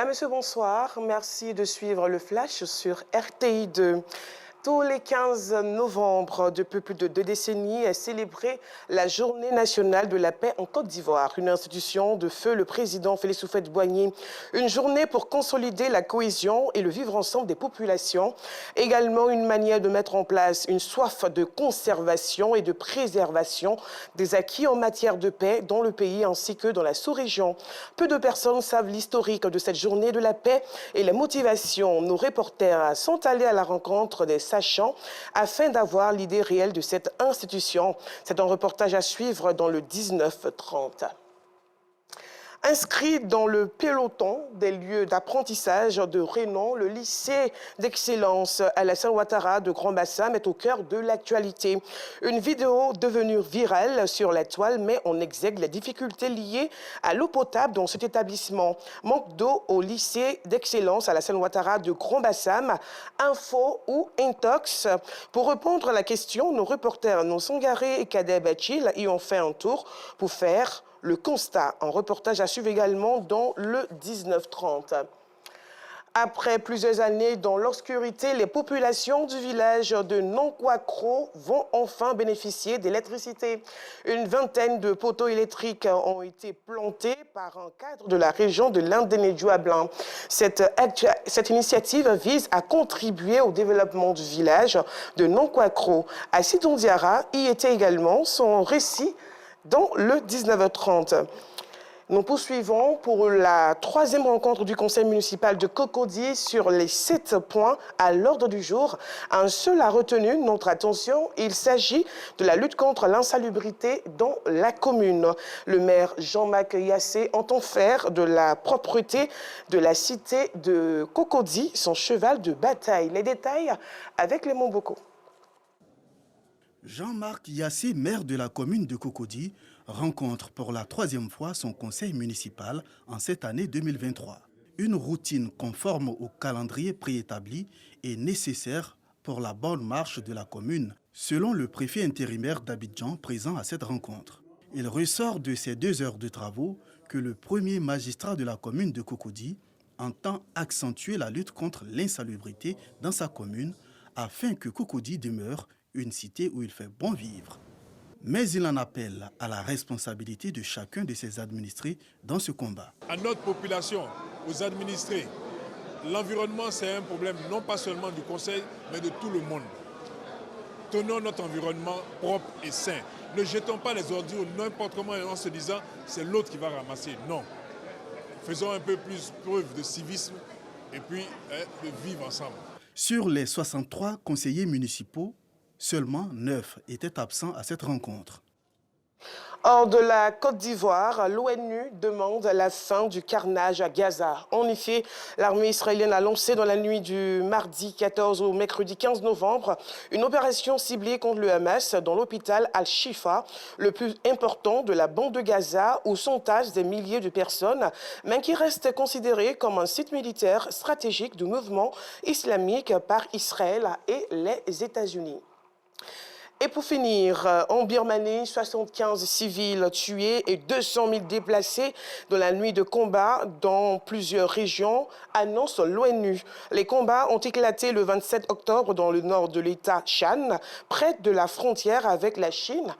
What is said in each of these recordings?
Mesdames, Messieurs, bonsoir. Merci de suivre le Flash sur RTI2. Tous les 15 novembre, depuis plus de 2 décennies, est célébrée la Journée nationale de la paix en Côte d'Ivoire, une institution de feu le président Félix Houphouët-Boigny. Une journée pour consolider la cohésion et le vivre ensemble des populations. Également une manière de mettre en place une soif de conservation et de préservation des acquis en matière de paix dans le pays ainsi que dans la sous-région. Peu de personnes savent l'historique de cette Journée de la paix et les motivations. Nos reporters sont allés à la rencontre des sachants afin d'avoir l'idée réelle de cette institution. C'est un reportage à suivre dans le 19-30. Inscrit dans le peloton des lieux d'apprentissage de renom, le lycée d'excellence Alassane Ouattara de Grand Bassam est au cœur de l'actualité. Une vidéo devenue virale sur la toile met en exergue les difficultés liées à l'eau potable dans cet établissement. Manque d'eau au lycée d'excellence Alassane Ouattara de Grand Bassam, info ou intox. Pour répondre à la question, nos reporters Nonsangare et Kader Bachil y ont fait un tour pour faire le constat. Un reportage à suivre également dans le 19-30. Après plusieurs années dans l'obscurité, les populations du village de Nonkwakro vont enfin bénéficier d'électricité. Une vingtaine de poteaux électriques ont été plantés par un cadre de la région de l'Indénédouablin. Cette initiative vise à contribuer au développement du village de Nonkwakro. Assidon Diarra y était également, son récit dans le 19h30. Nous poursuivons pour la 3e rencontre du conseil municipal de Cocody sur les 7 points à l'ordre du jour. Un seul a retenu notre attention. Il s'agit de la lutte contre l'insalubrité dans la commune. Le maire Jean-Marc Yassé entend faire de la propreté de la cité de Cocody son cheval de bataille. Les détails avec Lémon Boko. Jean-Marc Yassé, maire de la commune de Cocody, rencontre pour la 3e fois son conseil municipal en cette année 2023. Une routine conforme au calendrier préétabli est nécessaire pour la bonne marche de la commune, selon le préfet intérimaire d'Abidjan présent à cette rencontre. Il ressort de ces 2 heures de travaux que le premier magistrat de la commune de Cocody entend accentuer la lutte contre l'insalubrité dans sa commune afin que Cocody demeure une cité où il fait bon vivre. Mais il en appelle à la responsabilité de chacun de ses administrés dans ce combat. À notre population, aux administrés, l'environnement c'est un problème non pas seulement du conseil, mais de tout le monde. Tenons notre environnement propre et sain. Ne jetons pas les ordures n'importe comment en se disant c'est l'autre qui va ramasser. Non. Faisons un peu plus preuve de civisme et puis de vivre ensemble. Sur les 63 conseillers municipaux, seulement 9 étaient absents à cette rencontre. Hors de la Côte d'Ivoire, l'ONU demande la fin du carnage à Gaza. En effet, l'armée israélienne a lancé dans la nuit du mardi 14 au mercredi 15 novembre une opération ciblée contre le Hamas dans l'hôpital Al-Shifa, le plus important de la bande de Gaza, où s'entassent des milliers de personnes, mais qui reste considéré comme un site militaire stratégique du mouvement islamique par Israël et les États-Unis. Et pour finir, en Birmanie, 75 civils tués et 200 000 déplacés dans la nuit de combat dans plusieurs régions, annonce l'ONU. Les combats ont éclaté le 27 octobre dans le nord de l'État Shan, près de la frontière avec la Chine,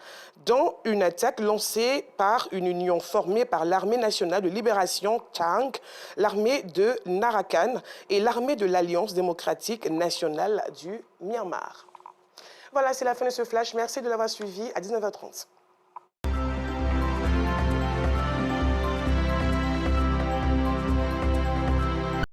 dans une attaque lancée par une union formée par l'Armée nationale de libération Tang, l'armée de Narakan et l'armée de l'Alliance démocratique nationale du Myanmar. Voilà, c'est la fin de ce flash. Merci de l'avoir suivi à 19h30.